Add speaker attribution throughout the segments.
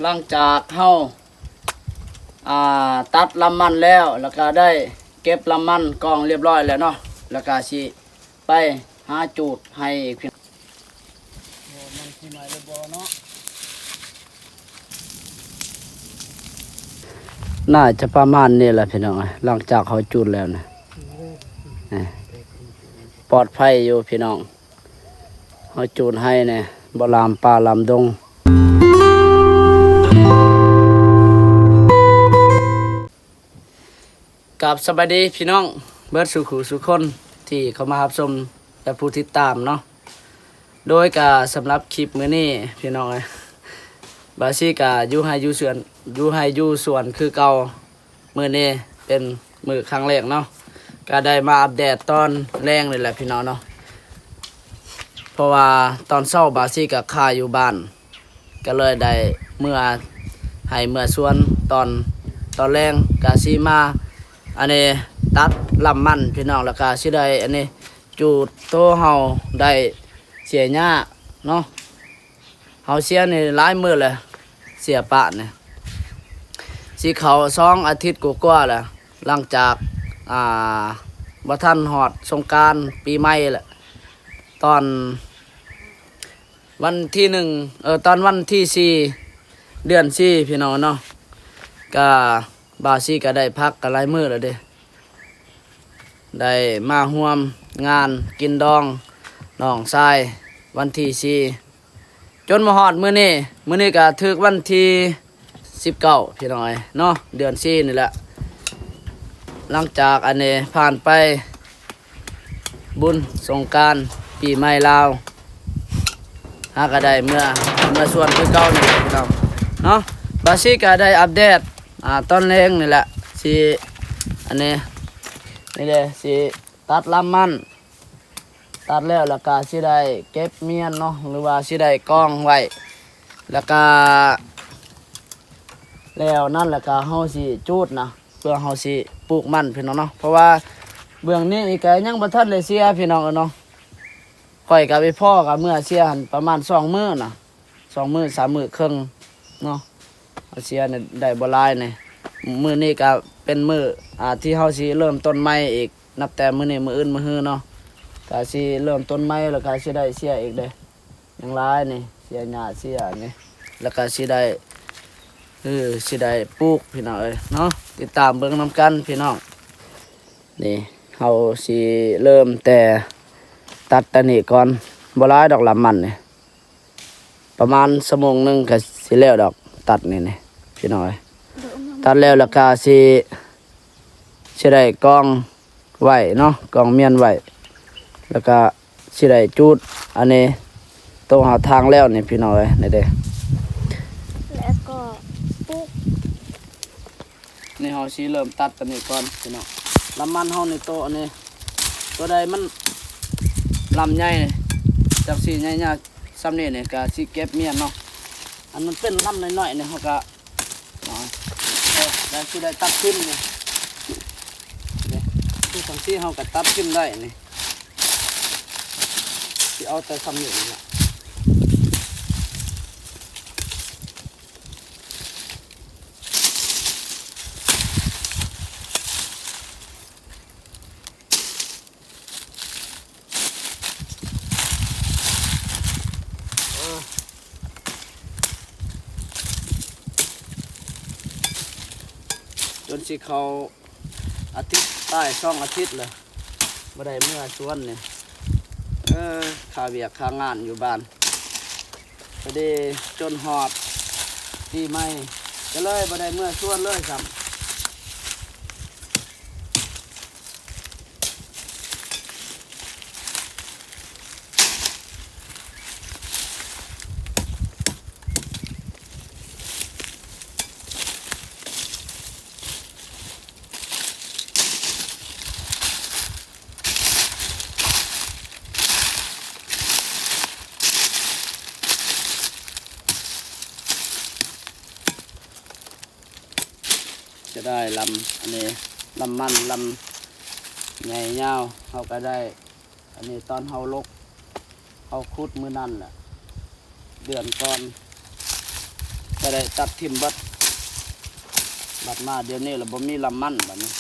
Speaker 1: หลังจากเฮาตัดลำมันแล้วก็ได้เก็บลำมันกองเรียบร้อยแล้วเนาะแล้วก็สิไปหาจูดให้พี่มันสิมาได้บ่เนาะน่าจะประมาณนี้แหละพี่น้องหลังจากเขาจูดแล้วนะปลอดภัยอยู่พี่น้องเขาจูดให้เนี่ยบ่ลามป่าลามดงกับสบายดีพี่น้องเบิดสุขุสุคนที่เข้ามารับชมและผู้ติดตามเนาะโดยกาสำหรับคลิปมื้อนี้พี่น้องบาซี่กาอยู่ให้อยู่ส่วนคือเก่ามื้อนี้เป็นมื้อครั้งแรกเนาะก็ได้มาอัปเดตตอนแรงนี่แหละพี่น้องเนาะเพราะว่าตอนเช้าบาซี่ก็ค่าอยู่บ้านก็เลยได้เมื่อส่วนตอนแรงกาซีมาอันนี้ตัดลำมันพี่น้องแล้วก็สิได้อันนี้จูดโตเฮาได้เสียหญ้าเนาะเฮาเสียนี่หลายมื้อเลยเสียปะเนี่ยสิเขา2 อาทิตย์กว่าๆแล้วหลังจากบ่ทันฮอดสงกรานต์ปีใหม่แหละตอนวันที่1ตอนวันที่4 เดือน4พี่น้องเนาะก็บาซี่ก็ได้พักกันหลายมื้อแล้วเด้ได้มาร่วมงานกินดองน้องชายวันที่4จนมาฮอดมื้อนี้ก็ถึกวันที่19พี่น้องเนาะเดือน4นี่แหละหลังจากอันนี้ผ่านไปบุญสงกรานต์ปีใหม่ลาวหาก็ได้เมื่อส่วนคือเก่านี่พี่น้องเนาะบาซี่ก็ได้อัปเดตตอนแรงนี่แหละสิอันนี้นี่เลยสิตัดลำมันตัดแล้วก็สิได้เก็บเมียนเนาะหรือว่าสิได้กองไว้แล้วก็แล้วนั่นแล้วก็เฮาสิจูดนะเพื่อเฮาสิปลูกมันพี่น้องเนาะเพราะว่าเบื้องนี้อีกก็ยังบ่ทันได้เสียพี่น้องเนาะค่อยกับไปพ่อกับเมื่อเสียหันประมาณ2 มื้อน่ะ2 มื้อ3 มื้อครึ่งเนาะเสียเนี่ยได้บ่หลายนี่มื้อนี้ก็เป็นมื้อที่เฮาสิเริ่มต้นใหม่อีกนับแต่มื้อนี้มื้ออื่นมื้อฮื้อเนาะก็สิเริ่มต้นใหม่แล้วก็สิได้เสียอีกเด้ยังหลายนี่เสียหญ้าเสียนี่แล้วก็สิได้ปลูกพี่น้องเนาะติดตามเบิ่งนำกันพี่น้องนี่เฮาสิเริ่มแต่ตัดตะนี่ก่อนบ่หลายดอกลำมันนี่ประมาณชั่วโมงนึงก็สิแล้วดอกตัดนี่พี่น้องตัดแล้วก็สิได้กองไว้เนาะกองเมียนไว้แล้วก็สิได้จูดอันนี้ตรงหาทางแล้วนี่พี่น้องนี่เด้
Speaker 2: แล้วก็ปุ๊ก
Speaker 1: นี่เฮาสิเริ่มตัดตะนี่ก่อนพี่น้องลำมันเฮานี่โตอันนี้ตัวใดมันลำใหญ่จักสิใหญ่ๆซ้ำนี่ก็สิเก็บเมียนเนาะอันมันเป็นลำน้อยๆนี่เฮาก็ได้สิได้ตัดขึ้นนี่ที่ทั้งที่เฮาก็ตัดขึ้นได้นี่สิเอาแต่ซ้ำนี่ล่ะจนสิเขาอาทิตย์ใต้2 อาทิตย์เลยบ่ได้เมื่อชวนเนี่ยค่าเวียกค่างานอยู่บ้านพอดีจนหอดปีใหม่ก็เลยบ่ได้เมื่อชวนเลยครับจะได้ลำอันนี้ลำมันลำใหญ่ยาวเขาก็ได้อันนี้ตอนเขาลกเขาคุดมือนั่นแหละเดือนก่อน ก็ได้ตัดทิ่มบัดมาเดี๋ยวนี้เราบ่มีลำมันบัดนี้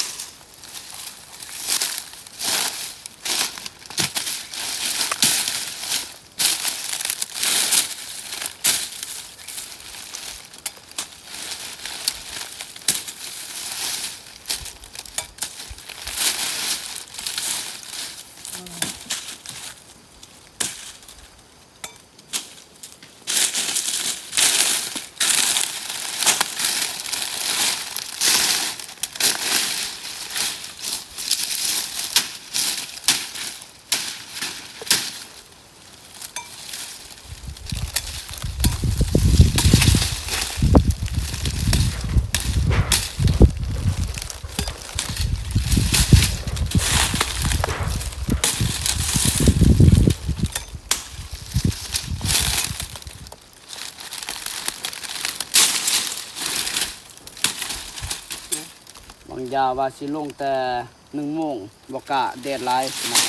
Speaker 1: บางยาว่าสิลงแต่1 โมงบ่กะแดดหลายนะ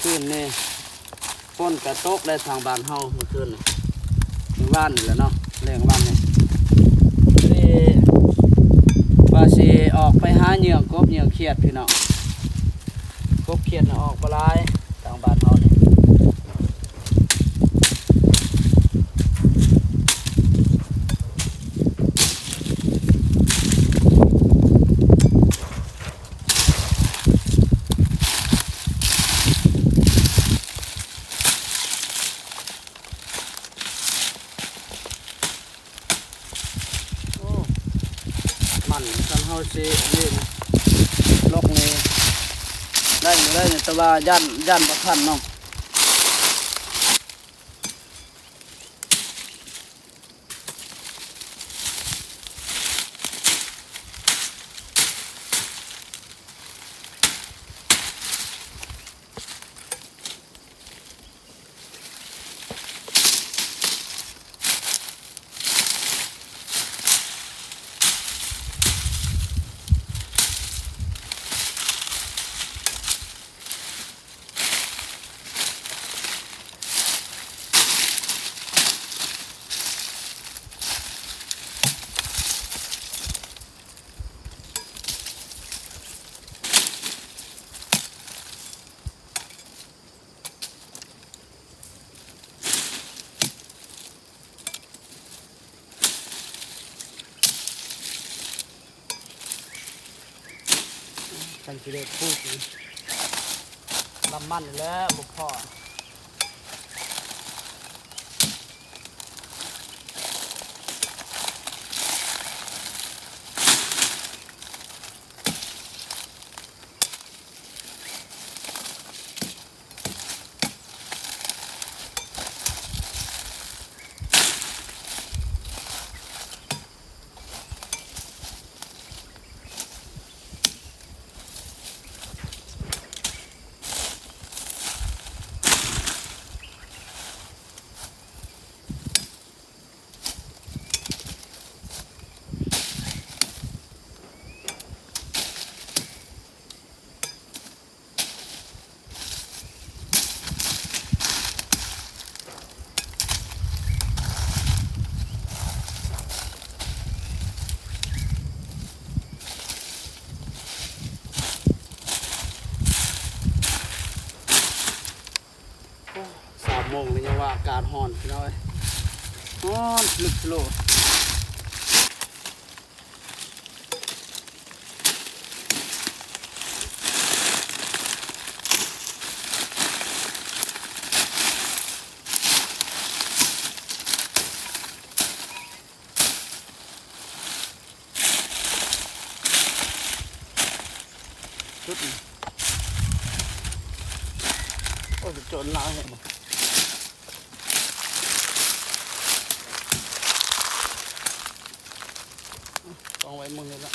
Speaker 1: คืนนี้ฝนกระตกได้ทางบ้านเฮาเมื่อคืนนี่เมื่อวานนี่แหละเนาะแรงวันนี่ว่าสิออกไปหาเหยื่อกบเหยื่อเขียดพี่น้องกบเขียดน่ะออกบ่หลายทางบ้านเฮานี่มันคันเฮาสินี่นะลกนี่ได้อยู่ได้แต่ว่าย่านบ่ทันเนาะกันสิได้พูดลำมันแล้วบ่พอ3 โมงเลยยังว่าอากาศร้อนพี่น้อยร้อนลึกโลชุดนี้โอ้ยโจรลาวเห็นบ่ต้องไว้มือแล้ว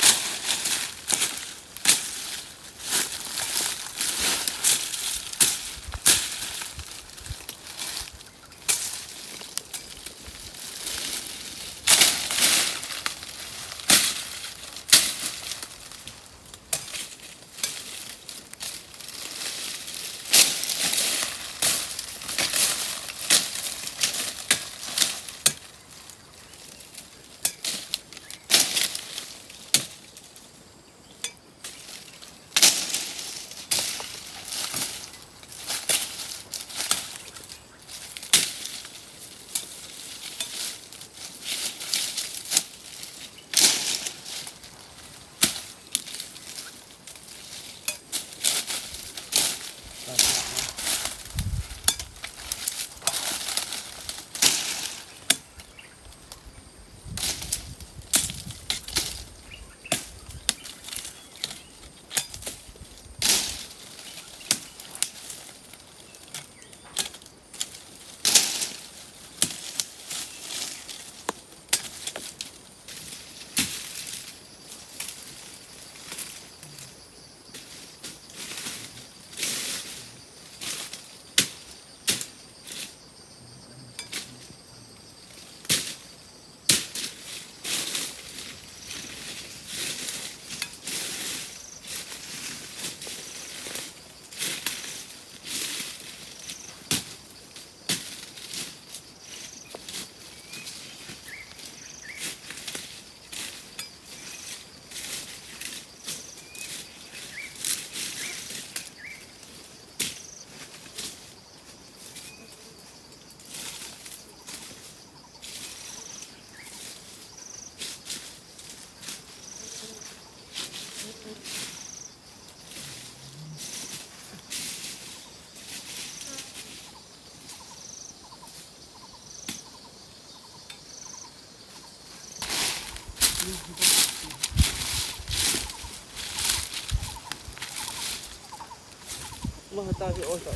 Speaker 1: มาตาสิโอ้ตา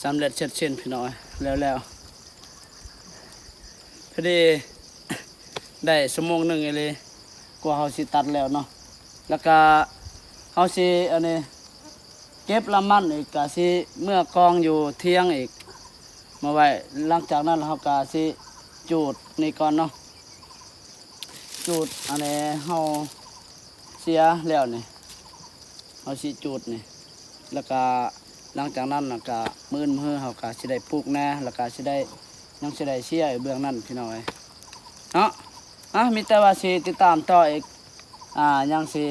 Speaker 1: สำเร็จเสร็จสิ้นพี่น้อยแล้วพอดีได้ชั่วโมงหนึ่งเลยกว่าเฮาสิตัดแล้วเนาะแล้วก็เฮาสิอันนี้เก็บละมันอีกก็สิเมื่อกองอยู่เที่ยงอีกมาไว้หลังจากนั้นเฮาก็สิจูดนี่ก่อนเนาะจูดอันนี้เฮาเสียแล้วนี่เฮาสิจูดนี่แล้วก็หลังจากนั้นก็มื้อเฮาก็สิได้ปลูกแหน่แล้วก็สิได้ยังสิได้เสียเบื้องนั้นพี่น้อยเนาะมีแต่ว่าสิติดตามต่ออีกยังสิ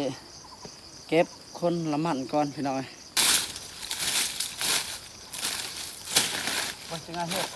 Speaker 1: เก็บคนละมันก่อนพี่น้อยว่าสิงานเฮ็ด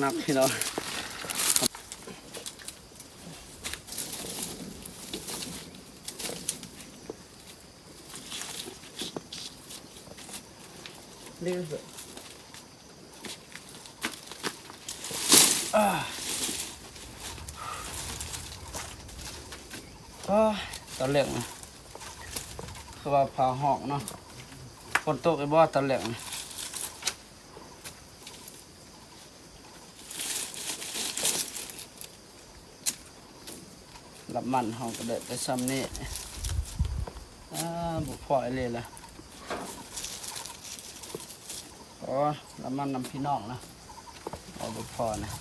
Speaker 1: หนักพี่น้องเรียบร้อยตอนแรกนะคือว่าพาหอกเนาะฝนตกไอ้บ่ตอนแรกนะรับมันเฮาก็ได้ไปซ้ำนี่บุกพอเลยล่ะรับมันนำพี่น้องนะเอาบุกพอนะ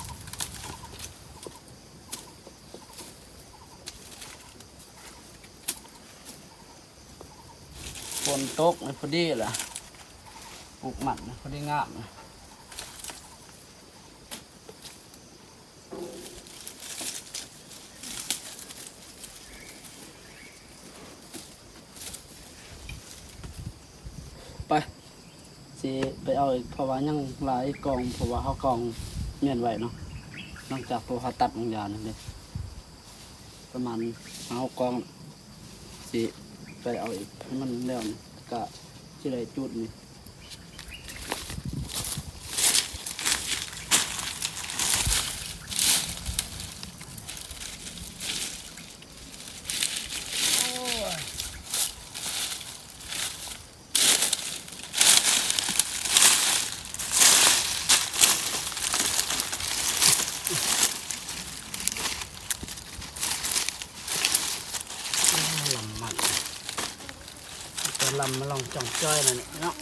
Speaker 1: นตกพอดีแหละปลูกหมันพอดีงามไปสิไปเอาอีกเพราะว่ายังหลายกองเพราะว่าเขากองเมียนไว้เนาะนอกจากตัวเขาตัดบางอย่างนั่นเลยประมาณเอากองสิไปเอาอีกให้มันแล้วนี่ก็สิได้จุดนี่ ลำมันจะลำมาลองจ่องจ้อยหน่อยเนาะ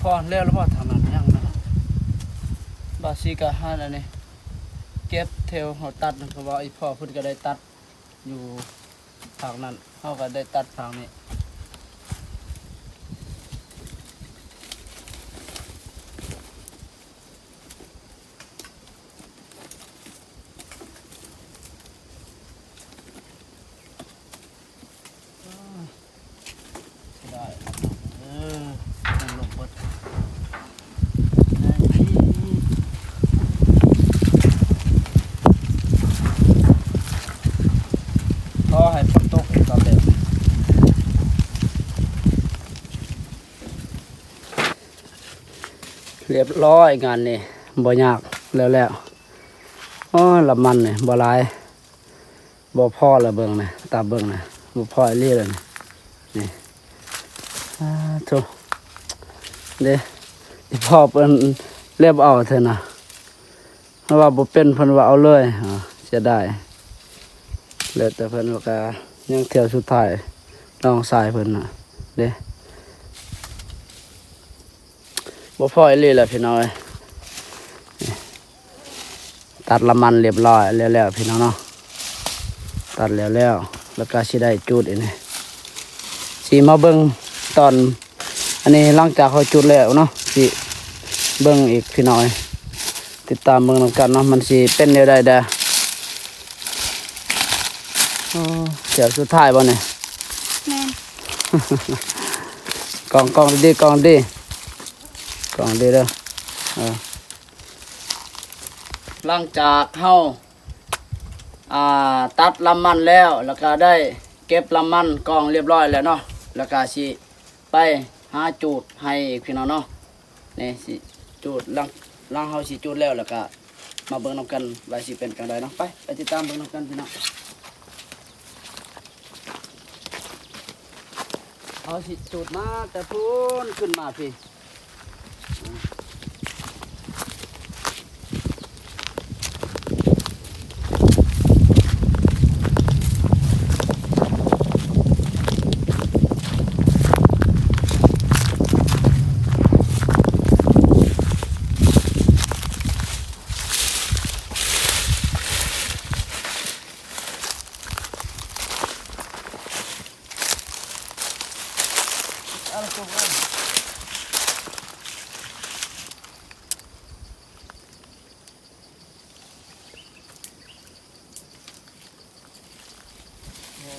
Speaker 1: พอแล้วบ่ทางนั้นยังนะบาซิกะฮันอันนี้เก็บเทลเฮาตัดเพราะว่าอีพ่อเพิ่นก็ได้ตัดอยู่ทางนั้นเฮาก็ได้ตัดทางนี้ได้มันลงเบิดพอให้ฝนตกตอนเร็วเรียบร้อยงานนี่บ่ยากแล้วอ๋อละมันนี่บ่หลายบ่พอละเบิ่งนะตาเบิ่งนะบ่พออีหลีเลยนี่โธ่เด้อีพ่อเพิ่นเรียบเอาเถอะนะเพราะว่าบ่เป็นเพิ่นว่าเอาเลยเสียดายแล้วแต่เพิ่นว่าก็ยังเที่ยวสุดท้ายน้องชายเพิ่นน่ะเด้บ่พออีหลีแหละพี่น้องเอ้ยตัดละมันเรียบร้อยแล้วพี่น้องเนาะตัดแล้วแล้วก็สิได้จุดอีกนี่สิมาเบิ่งตอนอันนี้หลังจากเขาจุดแล้วเนาะสิเบิ่งอีกพี่น้องเอ้ยติดตามเบิ่งนำกันเนาะมันสิเป็นแนวใดเด้อเดี๋ยวสุดท้ายบ่เนี่ย
Speaker 2: แม่น
Speaker 1: กองดีกองดีเด้อ หลังจากเฮาตัดลำมันแล้วก็ได้เก็บลำมันกองเรียบร้อยแล้วเนาะแล้วก็สิไปหาจูดให้อีกพี่น้องเนาะนี่สิจูดหลังเฮาสิจูดแล้วก็มาเบิ่งนำกันว่าสิเป็นจังไดเนาะไปติดตามเบิ่งนำกันพี่น้องเอาสิจูดมาแต่พูนขึ้นมาพี่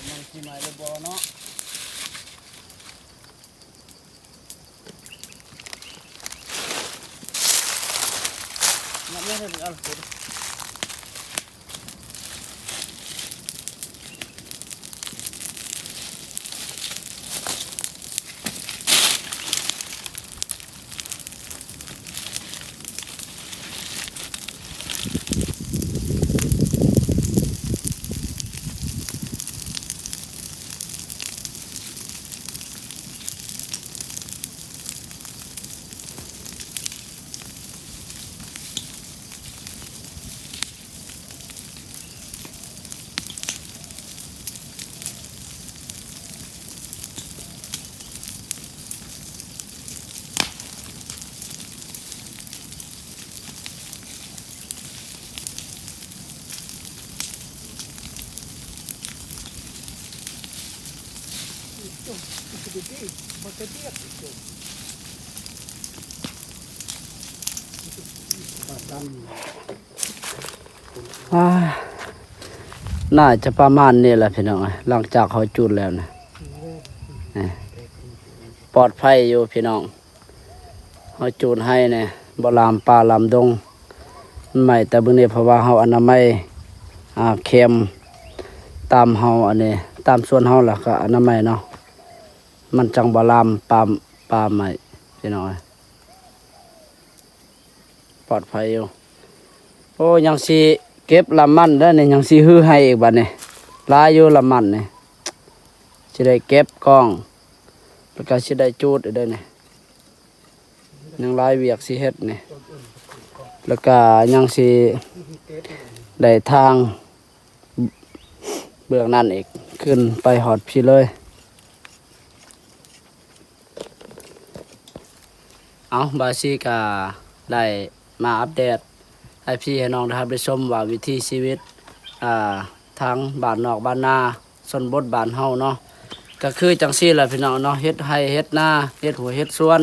Speaker 1: มันสิมาเลยบ่เนาะไม่ได้เอาสิน่าจะประมาณนี้แหละพี่น้องหลังจากเขาจุดแล้วนะปลอดภัยอยู่พี่น้องเขาจูดให้เนี่ยบ่ลามป่าลามดงใหม่แต่เบื้องนี้เพราะว่าเขาอนามัยเค็มตามเฮาอันนี้ตามส่วนเฮาล่ะก็อนามัยเนาะมันจังบ่ลามป่าใหม่พี่น้องปลอดภัยอยู่โอ้ยังสิเก็บลำมันได้เนี่ยยังสิฮื้อให้อีกบัดนี้ลายอยู่ลำมันเนี่ยสิได้เก็บกล้องแล้วก็สิได้จูดอีกเด้อเนี่ยยังลายเวียกสิเฮ็ดเนี่ยแล้วก็ยังสิได้ทางเบื้องนั้นอีกขึ้นไปหอดพี่เลยเอาบาซีก็ได้มาอัปเดตให้พี่ให้น้องนะครับได้ชมว่าวิถีชีวิตทางบ้านนอกบ้านนาชนบทบ้านเฮาเนาะก็คือจังซี่แหละพี่น้องเนาะเฮ็ดไร่เฮ็ดนาเฮ็ดหัวเฮ็ดสวน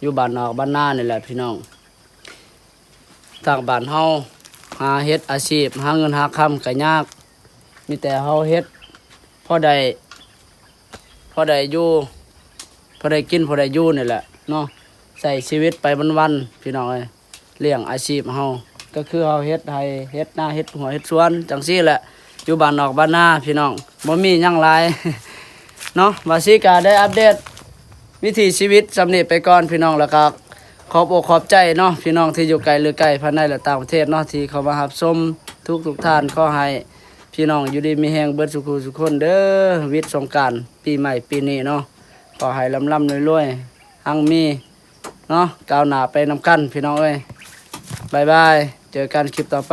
Speaker 1: อยู่บ้านนอกบ้านนานี่แหละพี่น้องทางบ้านเฮาหาเฮ็ดอาชีพหาเงินหาคำก็ยากมีแต่เฮาเฮ็ดพอได้อยู่พอได้กินพอได้อยู่นี่แหละเนาะใส่ชีวิตไปวันๆพี่น้องเอ้ยเลี้ยงอาชีพเฮาก็คือเฮาเฮ็ดไร่เฮ็ดนาเฮ็ดหัวเฮ็ดสวนจังซี่แหละอยู่บ้านนอกบ้านนาพี่น้องบ่มีหยังหลาย เนาะว่าสิกาได้อัปเดตวิถีชีวิตสำนี้ไปก่อนพี่น้องแล้วก็ขอบอกขอบใจเนาะพี่น้องที่อยู่ไกลหรือใกล้ภายในและต่างประเทศเนาะที่เข้ามารับชมทุกท่านขอให้พี่น้องอยู่ดีมีแรงเบิดสุขคนเด้อวิทย์สงกรานต์ปีใหม่ปีนี้เนาะขอให้ร่ำรวยๆหังมีเนาะก้าวหน้าไปนำกันพี่น้องเอ้ยบ๊ายบายเจอกันคลิปต่อไป